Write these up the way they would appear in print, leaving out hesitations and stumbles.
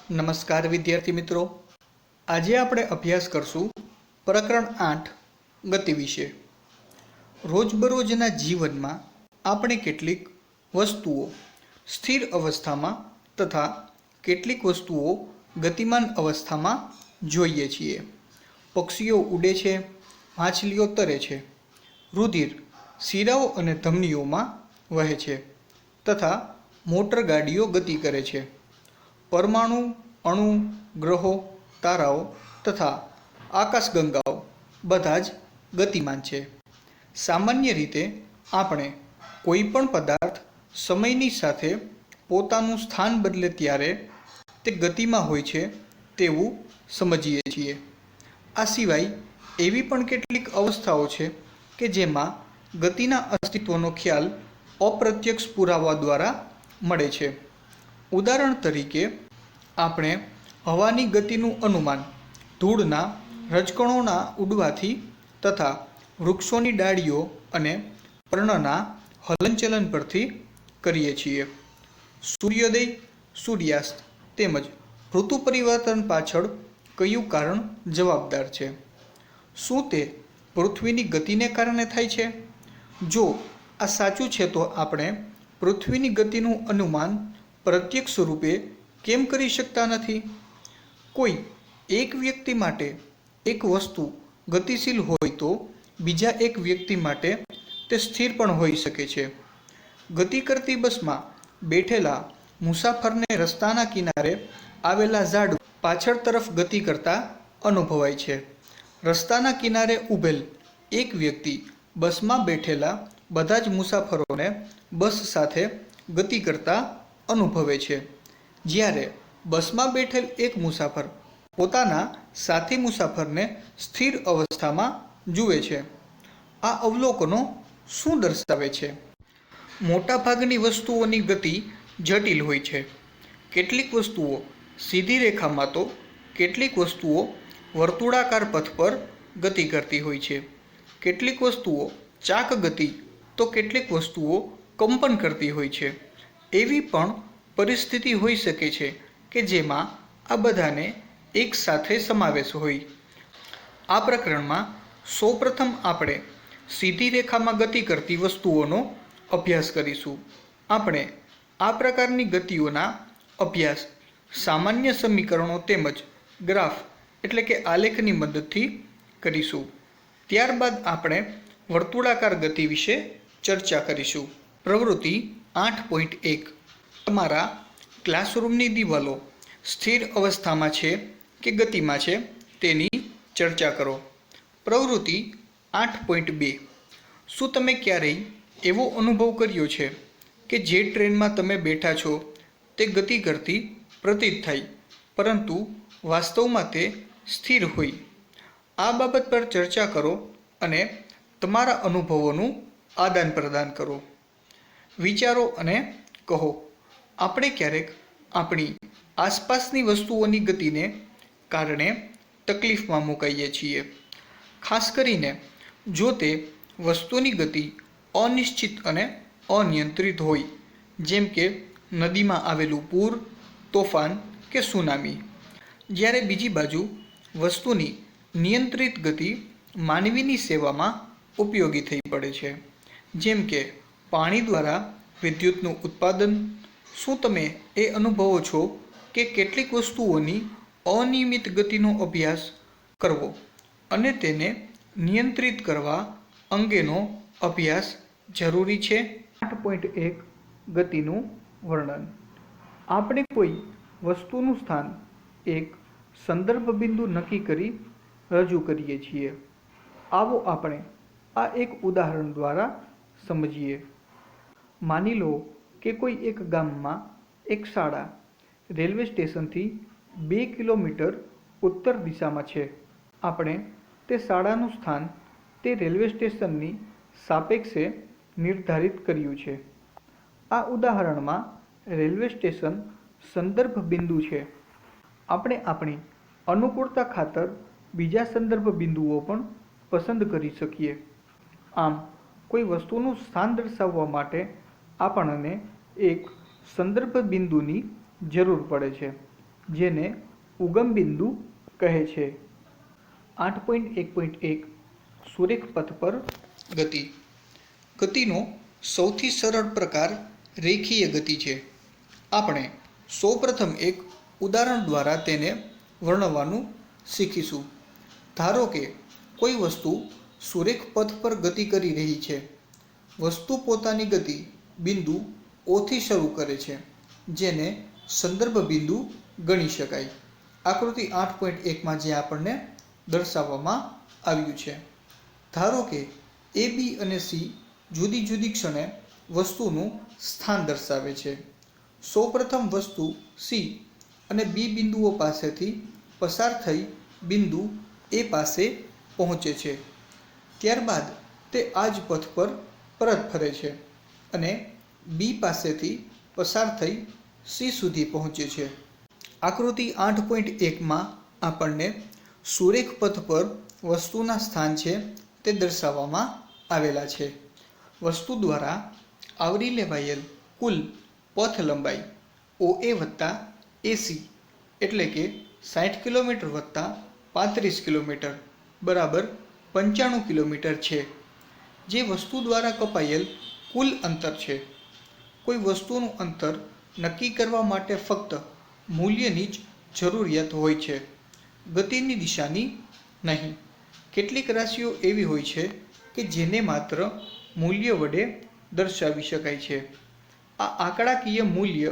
નમસ્કાર વિદ્યાર્થી મિત્રો, આજે આપણે અભ્યાસ કરશું પ્રકરણ 8 ગતિ વિશે। રોજબરોજના જીવનમાં આપણે કેટલીક વસ્તુઓ સ્થિર અવસ્થામાં તથા કેટલીક વસ્તુઓ ગતિમાન અવસ્થામાં જોઈએ છીએ। પક્ષીઓ ઉડે છે, માછલીઓ તરે છે, રુધિર શિરાઓ અને ધમનીઓમાં વહે છે તથા મોટર ગાડીઓ ગતિ કરે છે। પરમાણુ, અણુ, ગ્રહો, તારાઓ તથા આકાશગંગાઓ બધા જ ગતિમાન છે। સામાન્ય રીતે આપણે કોઈ પણ પદાર્થ સમયની સાથે પોતાનું સ્થાન બદલે ત્યારે તે ગતિમાં હોય છે તેવું સમજીએ છીએ। આ સિવાય એવી પણ કેટલીક અવસ્થાઓ છે કે જેમાં ગતિના અસ્તિત્વનો ખ્યાલ અપ્રત્યક્ષ પુરાવા દ્વારા મળે છે। ઉદાહરણ તરીકે આપણે હવાની ગતિનું અનુમાન ધૂળના રજકણોના ઉડવાથી તથા વૃક્ષોની ડાળીઓ અને પર્ણના હલનચલન પરથી કરીએ છીએ। સૂર્યોદય, સૂર્યાસ્ત તેમજ ઋતુ પરિવર્તન પાછળ કયું કારણ જવાબદાર છે? શું તે પૃથ્વીની ગતિને કારણે થાય છે? જો આ સાચું છે તો આપણે પૃથ્વીની ગતિનું અનુમાન પ્રત્યક્ષ રૂપે કેમ કરી શકતા નથી? કોઈ એક વ્યક્તિ માટે એક વસ્તુ ગતિશીલ હોય તો બીજા એક વ્યક્તિ માટે તે સ્થિર પણ હોઈ શકે છે। ગતિ કરતી બસમાં બેઠેલા મુસાફરને રસ્તાના કિનારે આવેલા ઝાડ પાછળ તરફ ગતિ કરતા અનુભવાય છે। રસ્તાના કિનારે ઊભેલ એક વ્યક્તિ બસમાં બેઠેલા બધા જ મુસાફરોને બસ સાથે ગતિ કરતા અનુભવે છે, જ્યારે બસમાં બેઠેલ એક મુસાફર પોતાના સાથી મુસાફરને સ્થિર અવસ્થામાં જુએ છે। આ અવલોકનો શું દર્શાવે છે? મોટાભાગની વસ્તુઓની ગતિ જટિલ હોય છે। કેટલીક વસ્તુઓ સીધી રેખામાં તો કેટલીક વસ્તુઓ વર્તુળાકાર પથ પર ગતિ કરતી હોય છે। કેટલીક વસ્તુઓ ચાક ગતિ તો કેટલીક વસ્તુઓ કંપન કરતી હોય છે। એવી પણ પરિસ્થિતિ હોઈ શકે છે કે જેમાં આ બધાને એક સાથે સમાવેશ હોય। આ પ્રકરણમાં સૌપ્રથમ આપણે સીધી રેખામાં ગતિ કરતી વસ્તુઓનો અભ્યાસ કરીશું। આપણે આ પ્રકારની ગતિઓના અભ્યાસ સામાન્ય સમીકરણો તેમજ ગ્રાફ એટલે કે આલેખની મદદથી કરીશું। ત્યારબાદ આપણે વર્તુળાકાર ગતિ વિશે ચર્ચા કરીશું। પ્રવૃત્તિ 8.1 તમારા ક્લાસરૂમની દિવાલો સ્થિર અવસ્થામાં છે કે ગતિમાં છે તેની ચર્ચા કરો। પ્રવૃત્તિ 8.2 શું તમે ક્યારેય એવો અનુભવ કર્યો છે કે જે ટ્રેનમાં તમે બેઠા છો તે ગતિ કરતી પ્રતીત થાય પરંતુ વાસ્તવમાં તે સ્થિર હોય? આ બાબત પર ચર્ચા કરો અને તમારા અનુભવોનું આદાન પ્રદાન કરો। વિચારો અને કહો, આપણે ક્યારેક આપણી આસપાસની વસ્તુઓની ગતિને કારણે તકલીફમાં મુકાઈએ છીએ, ખાસ કરીને જો તે વસ્તુની ગતિ અનિશ્ચિત અને અનિયંત્રિત હોય, જેમ કે નદીમાં આવેલું પૂર, તોફાન કે સુનામી। જ્યારે બીજી બાજુ વસ્તુની નિયંત્રિત ગતિ માનવીની સેવામાં ઉપયોગી થઈ પડે છે, જેમ કે પાણી દ્વારા વિદ્યુતનું ઉત્પાદન। શું તમે એ અનુભવો છો કે કેટલીક વસ્તુઓની અનિયમિત ગતિનો અભ્યાસ કરવો અને તેને નિયંત્રિત કરવા અંગેનો અભ્યાસ જરૂરી છે? 8.1 ગતિનું વર્ણન। આપણે કોઈ વસ્તુનું સ્થાન એક સંદર્ભ બિંદુ નક્કી કરી રજૂ કરીએ છીએ। આવો આપણે આ એક ઉદાહરણ દ્વારા સમજીએ। માની લો કે કોઈ એક ગામમાં એક શાળા રેલવે સ્ટેશનથી 2 કિલોમીટર ઉત્તર દિશામાં છે। આપણે તે શાળાનું સ્થાન તે રેલવે સ્ટેશનની સાપેક્ષે નિર્ધારિત કર્યું છે। આ ઉદાહરણમાં રેલવે સ્ટેશન સંદર્ભ બિંદુ છે। આપણે આપણી અનુકૂળતા ખાતર બીજા સંદર્ભ બિંદુઓ પણ પસંદ કરી શકીએ। આમ કોઈ વસ્તુનું સ્થાન દર્શાવવા માટે આપણને એક સંદર્ભ બિંદુની જરૂર પડે છે। જેને ઉગમ બિંદુ કહે છે. 8.1.1 સુરેખ પથ પર ગતિ. ગતિનો સૌથી સરળ પ્રકાર રેખીય ગતિ છે. આપણે સૌપ્રથમ એક ઉદાહરણ દ્વારા તેને વર્ણવવાનું શીખીશું. ધારો કે કોઈ વસ્તુ સુરેખ પથ પર ગતિ કરી રહી છે. વસ્તુ પોતાની ગતિ બિંદુ O થી શરૂ કરે છે, જેને સંદર્ભ બિંદુ ગણી શકાય. આકૃતિ 8.1માં જે આપણને દર્શાવવામાં આવ્યું છે. ધારો કે A, B અને C જુદી જુદી ક્ષણે વસ્તુનું સ્થાન દર્શાવે છે. સૌપ્રથમ વસ્તુ C અને B બિંદુઓ પાસેથી પસાર થઈ બિંદુ A પાસે પહોંચે છે. ત્યારબાદ તે આ જ પથ પર પરત ફરે છે અને B પાસેથી પસાર થઈ C સુધી પહોંચે છે. આકૃતિ 8.1માં આપણને સુરેખ પથ પર વસ્તુના સ્થાન છે તે દર્શાવવામાં આવેલા છે. વસ્તુ દ્વારા આવરી લેવાયેલ કુલ પથ લંબાઈ OA વત્તા AC એટલે કે 60 કિલોમીટર વત્તા 35 કિલોમીટર બરાબર 95 કિલોમીટર છે, જે વસ્તુ દ્વારા કપાયેલ કુલ અંતર છે. કોઈ વસ્તુનું અંતર નક્કી કરવા માટે ફક્ત મૂલ્યની જ જરૂરિયાત હોય છે, ગતિની દિશાની નહીં. કેટલીક રાશિઓ એવી હોય છે કે જેને માત્ર મૂલ્ય વડે દર્શાવી શકાય છે. આ આંકડાકીય મૂલ્ય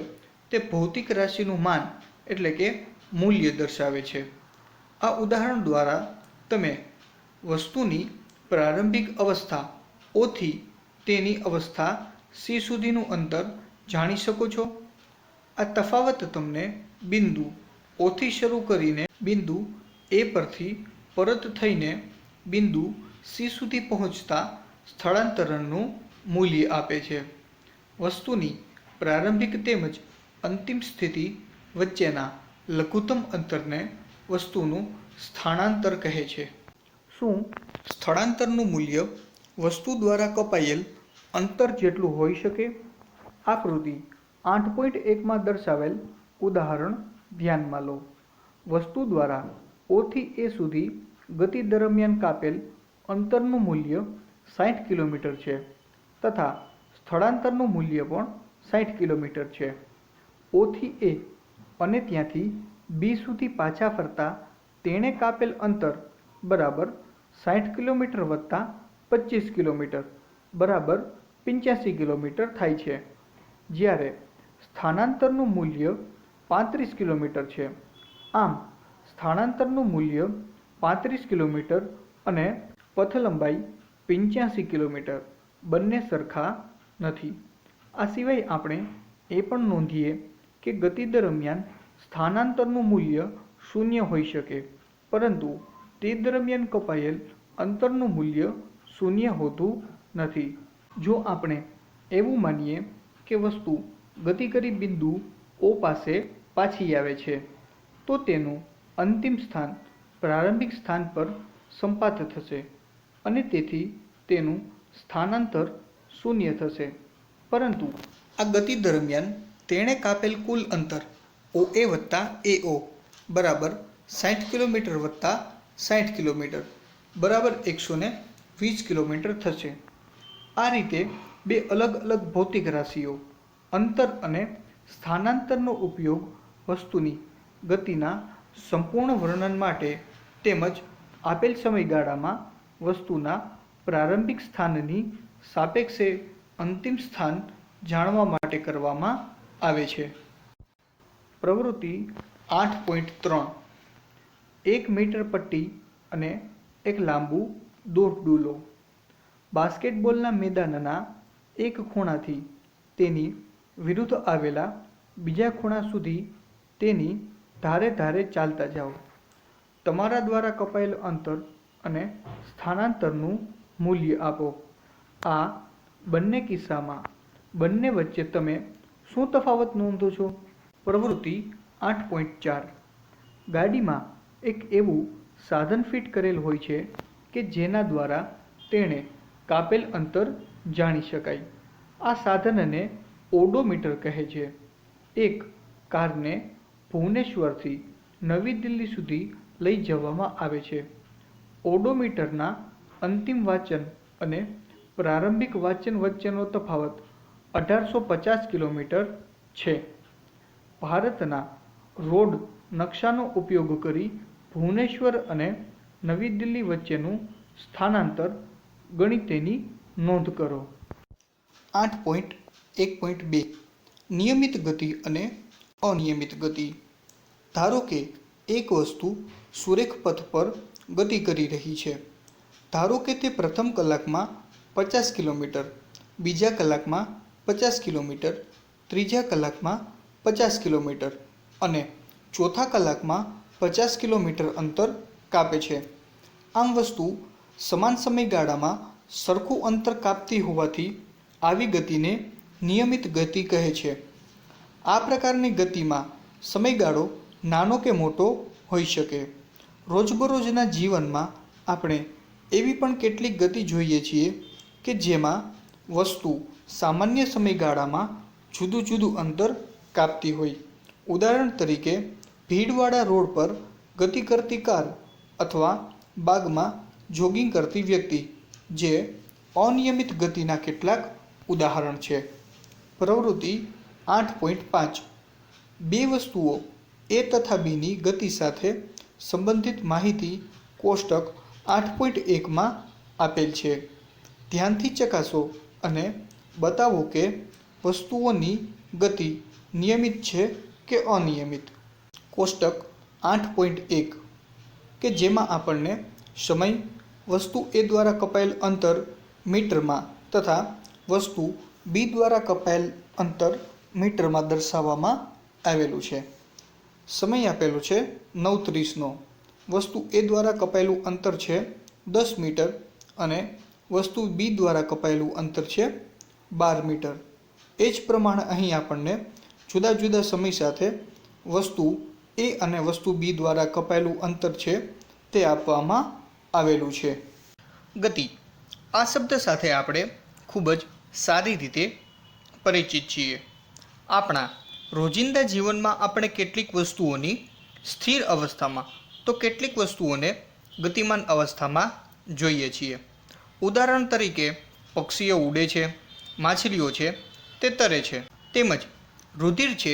તે ભૌતિક રાશિનું માન એટલે કે મૂલ્ય દર્શાવે છે. આ ઉદાહરણ દ્વારા તમે વસ્તુની પ્રારંભિક અવસ્થા O થી તેની અવસ્થા C સુધીનું અંતર જાણી શકો છો. આ તફાવત તમને બિંદુ O થી શરૂ કરીને બિંદુ A પરથી પરત થઈને બિંદુ C સુધી પહોંચતા સ્થળાંતરનું મૂલ્ય આપે છે. વસ્તુની પ્રારંભિક તેમજ અંતિમ સ્થિતિ વચ્ચેના લઘુત્તમ અંતરને વસ્તુનું સ્થાનાંતર કહે છે. શું સ્થળાંતરનું મૂલ્ય વસ્તુ દ્વારા કપાયેલ અંતર જેટલું હોઈ શકે? આકૃતિ 8.1માં દર્શાવેલ ઉદાહરણ ધ્યાનમાં લો. વસ્તુ દ્વારા O થી A સુધી ગતિ દરમિયાન કાપેલ અંતરનું મૂલ્ય 60 કિલોમીટર છે તથા સ્થળાંતરનું મૂલ્ય પણ 60 કિલોમીટર છે. O થી A અને ત્યાંથી B સુધી પાછા ફરતા તેણે કાપેલ અંતર બરાબર 60 કિલોમીટર વત્તા 25 કિલોમીટર બરાબર 85 કિલોમીટર થાય છે, જ્યારે સ્થાનાંતરનું મૂલ્ય 35 કિલોમીટર છે. આમ સ્થાનાંતરનું મૂલ્ય 35 કિલોમીટર અને પથ લંબાઈ 85 કિલોમીટર બંને સરખા નથી. આ સિવાય આપણે એ પણ નોંધીએ કે ગતિ દરમિયાન સ્થાનાંતરનું મૂલ્ય શૂન્ય હોઈ શકે, પરંતુ તે દરમિયાન કપાયેલ અંતરનું મૂલ્ય શૂન્ય હોતું નથી. જો આપણે એવું માનીએ કે વસ્તુ ગતિ કરી બિંદુ O પાસે પાછી આવે છે, તો તેનું અંતિમ સ્થાન પ્રારંભિક સ્થાન પર સંપાત થશે અને તેથી તેનું સ્થાનાંતર શૂન્ય થશે. પરંતુ આ ગતિ દરમિયાન તેણે કાપેલ કુલ અંતર OA વત્તા AO બરાબર 60 કિલોમીટર વત્તા 60 કિલોમીટર બરાબર 120 કિલોમીટર થશે. આ રીતે બે અલગ અલગ ભૌતિક રાશિઓ અંતર અને સ્થાનાંતરનો ઉપયોગ વસ્તુની ગતિના સંપૂર્ણ વર્ણન માટે તેમજ આપેલ સમયગાળામાં વસ્તુના પ્રારંભિક સ્થાનની સાપેક્ષે અંતિમ સ્થાન જાણવા માટે કરવામાં આવે છે. પ્રવૃત્તિ 8.3 1 મીટર પટ્ટી અને એક લાંબુ દોરડું લો. બાસ્કેટબોલના મેદાનના એક ખૂણાથી તેની વિરુદ્ધ આવેલા બીજા ખૂણા સુધી તેની ધારે ધારે ચાલતા જાઓ. તમારા દ્વારા કપાયેલ અંતર અને સ્થાનાંતરનું મૂલ્ય આપો. આ બંને કિસ્સામાં બંને વચ્ચે તમે શું તફાવત નોંધો છો? પ્રવૃત્તિ 8.4 ગાડીમાં એક એવું સાધન ફિટ કરેલ હોય છે કે જેના દ્વારા તેણે કાપેલ અંતર જાણી શકાય. આ સાધનને ઓડોમીટર કહે છે. એક કારને ભુવનેશ્વરથી નવી દિલ્હી સુધી લઈ જવામાં આવે છે. ઓડોમીટરના અંતિમ વાંચન અને પ્રારંભિક વાંચન વચ્ચેનો તફાવત 1850 કિલોમીટર છે. ભારતના રોડ નકશાનો ઉપયોગ કરી ભુવનેશ્વર અને નવી દિલ્હી વચ્ચેનું સ્થાનાંતર ગણી તેની નોંધ કરો. 8.1.2 નિયમિત ગતિ અને અનિયમિત ગતિ. ધારો કે એક વસ્તુ સુરેખ પથ પર ગતિ કરી રહી છે. ધારો કે તે પ્રથમ કલાકમાં 50 કિલોમીટર, બીજા કલાકમાં 50 કિલોમીટર, ત્રીજા કલાકમાં 50 કિલોમીટર અને ચોથા કલાકમાં 50 કિલોમીટર અંતર કાપે છે. આમ વસ્તુ સમાન સમયગાળામાં સરખું અંતર કાપતી હોવાથી આવી ગતિને નિયમિત ગતિ કહે છે. આ પ્રકારની ગતિમાં સમયગાળો નાનો કે મોટો હોઈ શકે. રોજબરોજના જીવનમાં આપણે એવી પણ કેટલીક ગતિ જોઈએ છીએ કે જેમાં વસ્તુ સામાન્ય સમયગાળામાં જુદું જુદું અંતર કાપતી હોય. ઉદાહરણ તરીકે ભીડવાળા રોડ પર ગતિ કરતી કાર અથવા બાગમાં જોગિંગ કરતી વ્યક્તિ, જે અનિયમિત ગતિના કેટલાક ઉદાહરણ છે. પ્રવૃત્તિ 8.5 બે વસ્તુઓ એ તથા બીની ગતિ સાથે સંબંધિત માહિતી કોષ્ટક 8.1 આપેલ છે. ધ્યાનથી ચકાસો અને બતાવો કે વસ્તુઓની ગતિ નિયમિત છે કે અનિયમિત. કોષ્ટક 8.1 કે જેમાં આપણને સમય, વસ્તુ એ દ્વારા કપાયેલ અંતર મીટરમાં તથા વસ્તુ બી દ્વારા કપાયેલ અંતર મીટરમાં દર્શાવવામાં આવેલું છે. સમય આપેલો છે 9:30નો. વસ્તુ એ દ્વારા કપાયેલું અંતર છે 10 મીટર અને વસ્તુ બી દ્વારા કપાયેલું અંતર છે 12 મીટર. એ જ પ્રમાણે અહીં આપણને જુદા જુદા સમય સાથે વસ્તુ એ અને વસ્તુ બી દ્વારા કપાયેલું અંતર છે તે આપવામાં આવેલું છે. ગતિ આ શબ્દ સાથે આપણે ખૂબ જ સારી રીતે પરિચિત છીએ. આપણા રોજિંદા જીવનમાં આપણે કેટલીક વસ્તુઓની સ્થિર અવસ્થામાં તો કેટલીક વસ્તુઓને ગતિમાન અવસ્થામાં જોઈએ છીએ. ઉદાહરણ તરીકે પક્ષીઓ ઉડે છે, માછલીઓ છે તે તરે છે, તેમજ રુધિર છે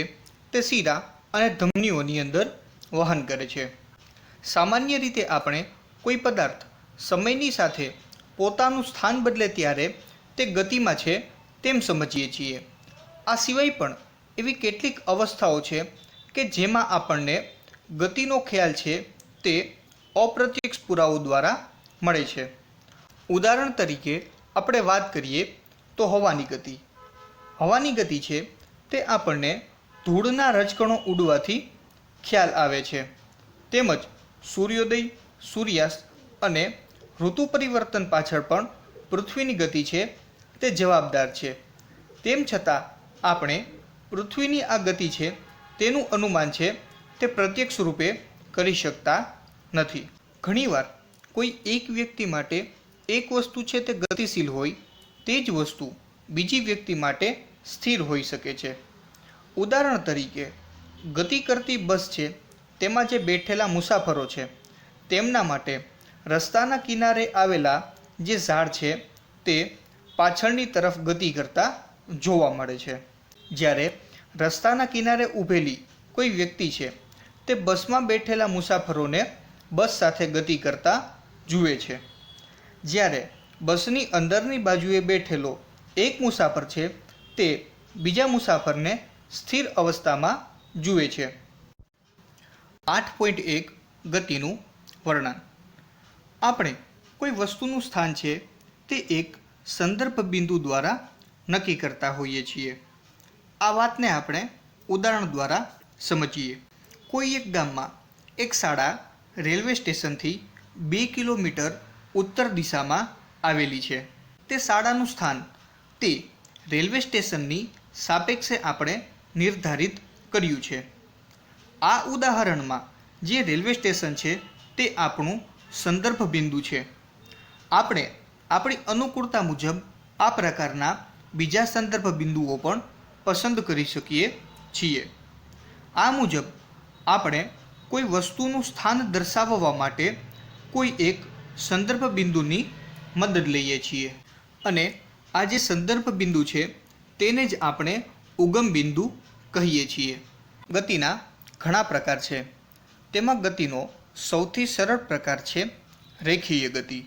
તે શીરા અને ધમનીઓની અંદર વહન કરે છે. સામાન્ય રીતે આપણે કોઈ પદાર્થ સમયની સાથે પોતાનું સ્થાન બદલે ત્યારે તે ગતિમાં છે તેમ સમજીએ છીએ. આ સિવાય પણ એવી કેટલીક અવસ્થાઓ છે કે જેમાં આપણને ગતિનો ખ્યાલ છે તે અપ્રત્યક્ષ પુરાવો દ્વારા મળે છે. ઉદાહરણ તરીકે આપણે વાત કરીએ તો હવાની ગતિ. હવાની ગતિ છે તે આપણને ધૂળના રજકણો ઉડવાથી ખ્યાલ આવે છે. તેમજ સૂર્યોદય, સૂર્યાસ્ત અને ઋતુ પરિવર્તન પાછળ પણ પૃથ્વીની ગતિ છે તે જવાબદાર છે. તેમ છતાં આપણે પૃથ્વીની આ ગતિ છે તેનું અનુમાન છે તે પ્રત્યક્ષ રૂપે કરી શકતા નથી. ઘણીવાર કોઈ એક વ્યક્તિ માટે એક વસ્તુ છે તે ગતિશીલ હોય, તે જ વસ્તુ બીજી વ્યક્તિ માટે સ્થિર હોઈ શકે છે. ઉદાહરણ તરીકે ગતિ કરતી બસ છે તેમાં જે બેઠેલા મુસાફરો છે તેમના માટે રસ્તાના કિનારે આવેલા જે ઝાડ છે તે પાછળની તરફ ગતિ કરતા જોવા મળે છે. જ્યારે રસ્તાના કિનારે ઊભેલી કોઈ વ્યક્તિ છે તે બસમાં બેઠેલા મુસાફરોને બસ સાથે ગતિ કરતા જુએ છે. જ્યારે બસની અંદરની બાજુએ બેઠેલો એક મુસાફર છે તે બીજા મુસાફરને સ્થિર અવસ્થામાં જુએ છે. 8.1 ગતિનું વર્ણન. આપણે કોઈ વસ્તુનું સ્થાન છે તે એક સંદર્ભ બિંદુ દ્વારા નક્કી કરતા હોઈએ છીએ. આ વાતને આપણે ઉદાહરણ દ્વારા સમજીએ. કોઈ એક ગામમાં એક શાળા રેલવે સ્ટેશનથી 2 કિલોમીટર ઉત્તર દિશામાં આવેલી છે. તે શાળાનું સ્થાન તે રેલવે સ્ટેશનની સાપેક્ષે આપણે નિર્ધારિત કર્યું છે. આ ઉદાહરણમાં જે રેલવે સ્ટેશન છે તે આપણું સંદર્ભ બિંદુ છે. આપણે આપણી અનુકૂળતા મુજબ આ પ્રકારના બીજા સંદર્ભ બિંદુઓ પણ પસંદ કરી શકીએ છીએ. આ મુજબ આપણે કોઈ વસ્તુનું સ્થાન દર્શાવવા માટે કોઈ એક સંદર્ભ બિંદુની મદદ લઈએ છીએ અને આ જે સંદર્ભ બિંદુ છે તેને જ આપણે ઉગમ બિંદુ કહીએ છીએ. ગતિના ઘણા પ્રકાર છે. તેમાં ગતિનો સૌથી સરળ પ્રકાર છે રેખીય ગતિ.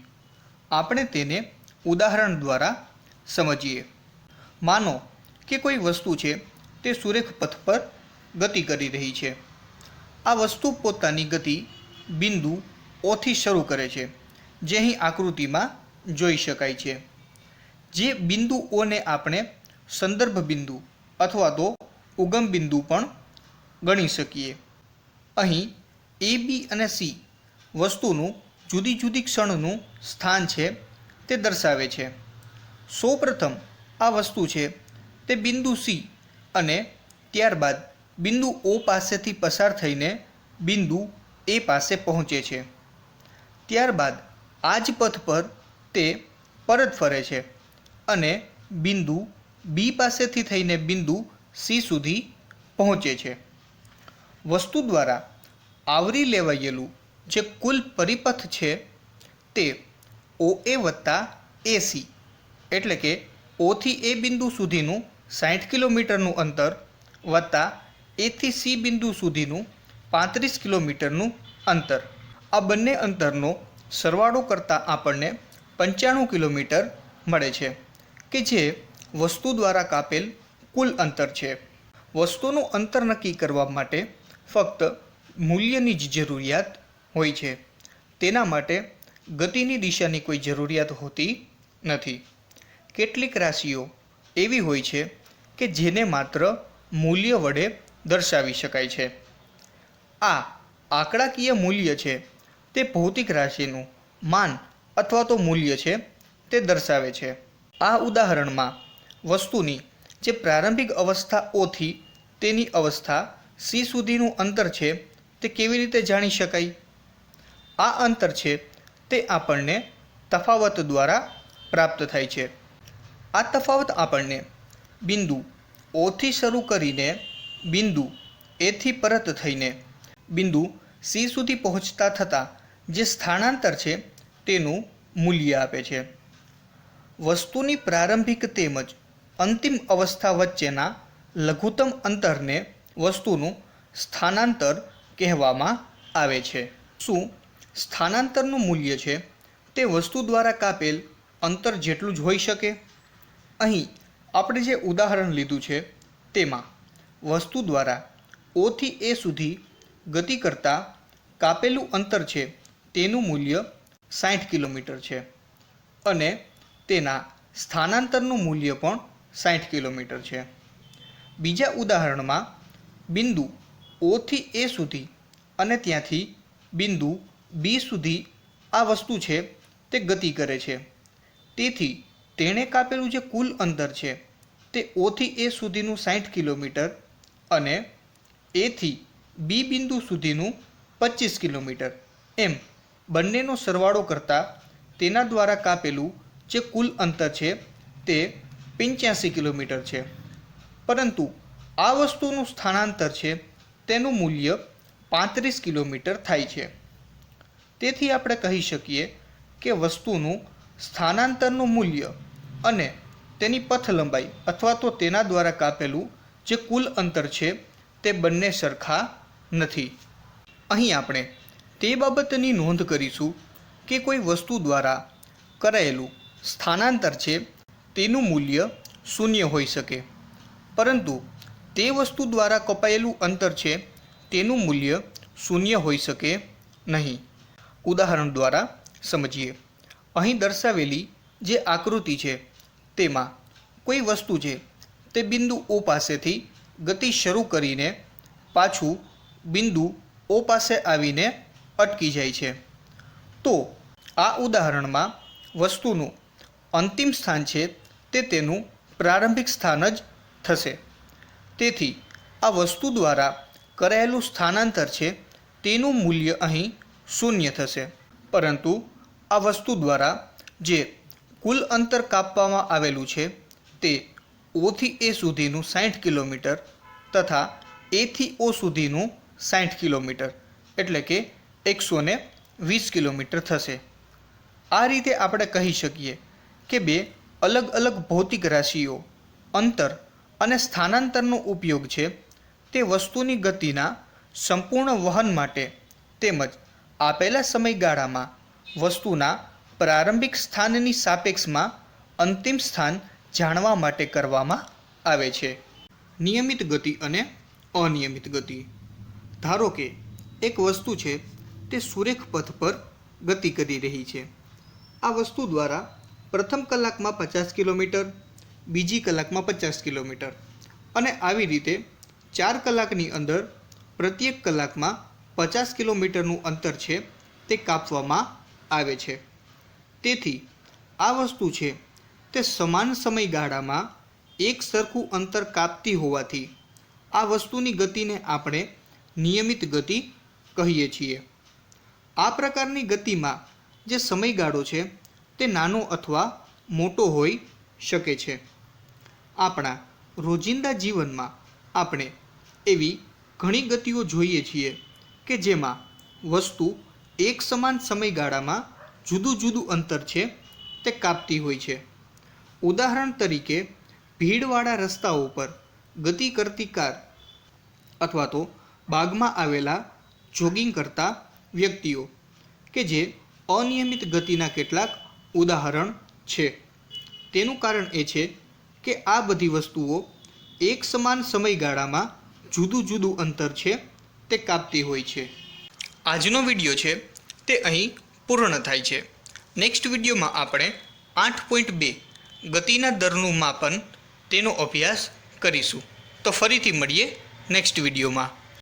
આપણે તેને ઉદાહરણ દ્વારા સમજીએ. માનો કે કોઈ વસ્તુ છે તે સુરેખ પથ પર ગતિ કરી રહી છે. આ વસ્તુ પોતાની ગતિ બિંદુ ઓથી શરૂ કરે છે, જે અહીં આકૃતિમાં જોઈ શકાય છે. જે બિંદુ ઓને આપણે સંદર્ભ બિંદુ અથવા તો ઉગમ બિંદુ પણ ગણી શકીએ. અહીં એ, બી અને સી વસ્તુનું જુદી જુદી ક્ષણનું સ્થાન છે તે દર્શાવે છે. સૌપ્રથમ આ વસ્તુ છે તે બિંદુ સી અને ત્યારબાદ બિંદુ ઓ પાસેથી પસાર થઈને બિંદુ એ પાસે પહોંચે છે. ત્યારબાદ આ જ પથ પર તે પરત ફરે છે અને બિંદુ બી પાસેથી થઈને બિંદુ સી સુધી પહોંચે છે. વસ્તુ દ્વારા આવરી લેવાયેલું જે કુલ પરિપથ છે તે OA વત્તા AC એટલે કે ઓથી એ બિંદુ સુધીનું 60 કિલોમીટરનું અંતર વત્તા એથી સી બિંદુ સુધીનું 35 કિલોમીટરનું અંતર. આ બંને અંતરનો સરવાળો કરતાં આપણને 95 કિલોમીટર મળે છે કે જે વસ્તુ દ્વારા કાપેલ કુલ અંતર છે. વસ્તુનું અંતર નક્કી કરવા માટે ફક્ત મૂલ્યની જ જરૂરિયાત હોય છે. તેના માટે ગતિની દિશાની કોઈ જરૂરિયાત હોતી નથી. કેટલીક રાશિઓ એવી હોય છે કે જેને માત્ર મૂલ્ય વડે દર્શાવી શકાય છે. આ આંકડાકીય મૂલ્ય છે તે ભૌતિક રાશિનું માન અથવા તો મૂલ્ય છે તે દર્શાવે છે. આ ઉદાહરણમાં વસ્તુની જે પ્રારંભિક અવસ્થા ઓથી તેની અવસ્થા સી સુધીનું અંતર છે તે કેવી રીતે જાણી શકાય? આ અંતર છે તે આપણને તફાવત દ્વારા પ્રાપ્ત થાય છે. આ તફાવત આપણને બિંદુ ઓથી શરૂ કરીને બિંદુ એથી પરત થઈને બિંદુ સી સુધી પહોંચતા થતાં જે સ્થાનાંતર છે તેનું મૂલ્ય આપે છે. વસ્તુની પ્રારંભિક તેમજ અંતિમ અવસ્થા વચ્ચેના લઘુત્તમ અંતરને વસ્તુનું સ્થાનાંતર કહેવામાં આવે છે. શું સ્થાનાંતરનું મૂલ્ય છે તે વસ્તુ દ્વારા કાપેલ અંતર જેટલું જ હોઈ શકે? અહીં આપણે જે ઉદાહરણ લીધું છે તેમાં વસ્તુ દ્વારા ઓથી એ સુધી ગતિ કરતાં કાપેલું અંતર છે તેનું મૂલ્ય 60 કિલોમીટર છે અને તેના સ્થાનાંતરનું મૂલ્ય પણ 60 કિલોમીટર છે. બીજા ઉદાહરણમાં બિંદુ ઓથી એ સુધી અને ત્યાંથી બિંદુ બી સુધી આ વસ્તુ છે તે ગતિ કરે છે. તેથી તેણે કાપેલું જે કુલ અંતર છે તે ઓથી એ સુધીનું 60 કિલોમીટર અને એથી બી બિંદુ સુધીનું 25 કિલોમીટર એમ બંનેનો સરવાળો કરતાં તેના દ્વારા કાપેલું જે કુલ અંતર છે તે 85 કિલોમીટર છે. પરંતુ આ વસ્તુનું સ્થાનાંતર છે તેનું મૂલ્ય 35 કિલોમીટર થાય છે. તેથી આપણે કહી શકીએ કે વસ્તુનું સ્થાનાંતરનું મૂલ્ય અને તેની પથ લંબાઈ અથવા તો તેના દ્વારા કાપેલું જે કુલ અંતર છે તે બંને સરખા નથી. અહીં આપણે તે બાબતની નોંધ કરીશું કે કોઈ વસ્તુ દ્વારા કરાયેલું સ્થાનાંતર છે તેનું મૂલ્ય શૂન્ય હોઈ શકે, પરંતુ તે વસ્તુ દ્વારા કપાયેલું અંતર છે તેનું મૂલ્ય શૂન્ય હોઈ શકે નહીં. ઉદાહરણ દ્વારા સમજીએ. અહીં દર્શાવેલી જે આકૃતિ છે તેમાં કોઈ વસ્તુ છે તે બિંદુ ઓ પાસેથી ગતિ શરૂ કરીને પાછું બિંદુ ઓ પાસે આવીને અટકી જાય છે. તો આ ઉદાહરણમાં વસ્તુનું અંતિમ સ્થાન છે તે તેનું પ્રારંભિક સ્થાન જ થશે. તેથી આ વસ્તુ દ્વારા કરાયેલું સ્થાનાંતર છે તેનું મૂલ્ય અહીં શૂન્ય થશે, પરંતુ આ વસ્તુ દ્વારા જે કુલ અંતર કાપવામાં આવેલું છે તે ઓથી એ સુધીનું 60 કિલોમીટર તથા એથી ઓ સુધીનું 60 કિલોમીટર એટલે કે 120 કિલોમીટર થશે. આ રીતે આપણે કહી શકીએ કે બે અલગ અલગ ભૌતિક રાશિઓ અંતર અને સ્થાનાંતરનો ઉપયોગ છે તે વસ્તુની ગતિના સંપૂર્ણ વહન માટે તેમજ આપેલા સમયગાળામાં વસ્તુના પ્રારંભિક સ્થાનની સાપેક્ષમાં અંતિમ સ્થાન જાણવા માટે કરવામાં આવે છે. નિયમિત ગતિ અને અનિયમિત ગતિ. ધારો કે એક વસ્તુ છે તે સુરેખ પથ પર ગતિ કરી રહી છે. આ વસ્તુ દ્વારા પ્રથમ કલાકમાં 50 કિલોમીટર, બીજી કલાકમાં 50 કિલોમીટર અને આવી રીતે 4 કલાકની અંદર પ્રત્યેક કલાકમાં 50 કિલોમીટરનું અંતર છે તે કાપવામાં આવે છે. તેથી આ વસ્તુ છે તે સમાન સમયગાળામાં એક સરખું અંતર કાપતી હોવાથી આ વસ્તુની ગતિને આપણે નિયમિત ગતિ કહીએ છીએ. આ પ્રકારની ગતિમાં જે સમયગાળો છે તે નાનો અથવા મોટો હોઈ શકે છે. આપણા રોજિંદા જીવનમાં આપણે એવી ઘણી ગતિઓ જોઈએ છીએ કે જેમાં વસ્તુ એક સમાન સમયગાળામાં જુદું જુદું અંતર છે તે કાપતી હોય છે. ઉદાહરણ તરીકે ભીડવાળા રસ્તાઓ પર ગતિ કરતી કાર અથવા તો બાગમાં આવેલા જોગિંગ કરતા વ્યક્તિઓ કે જે અનિયમિત ગતિના કેટલાક ઉદાહરણ છે. તેનું કારણ એ છે કે આ બધી વસ્તુઓ એક સમાન સમયગાળામાં જુદું જુદું અંતર છે તે કાપતી હોય છે. આજનો વિડીયો છે તે અહીં પૂર્ણ થાય છે. નેક્સ્ટ વિડીયોમાં આપણે 8.2 ગતિના દરનું માપન તેનો અભ્યાસ કરીશું. તો ફરીથી મળીએ નેક્સ્ટ વિડીયોમાં.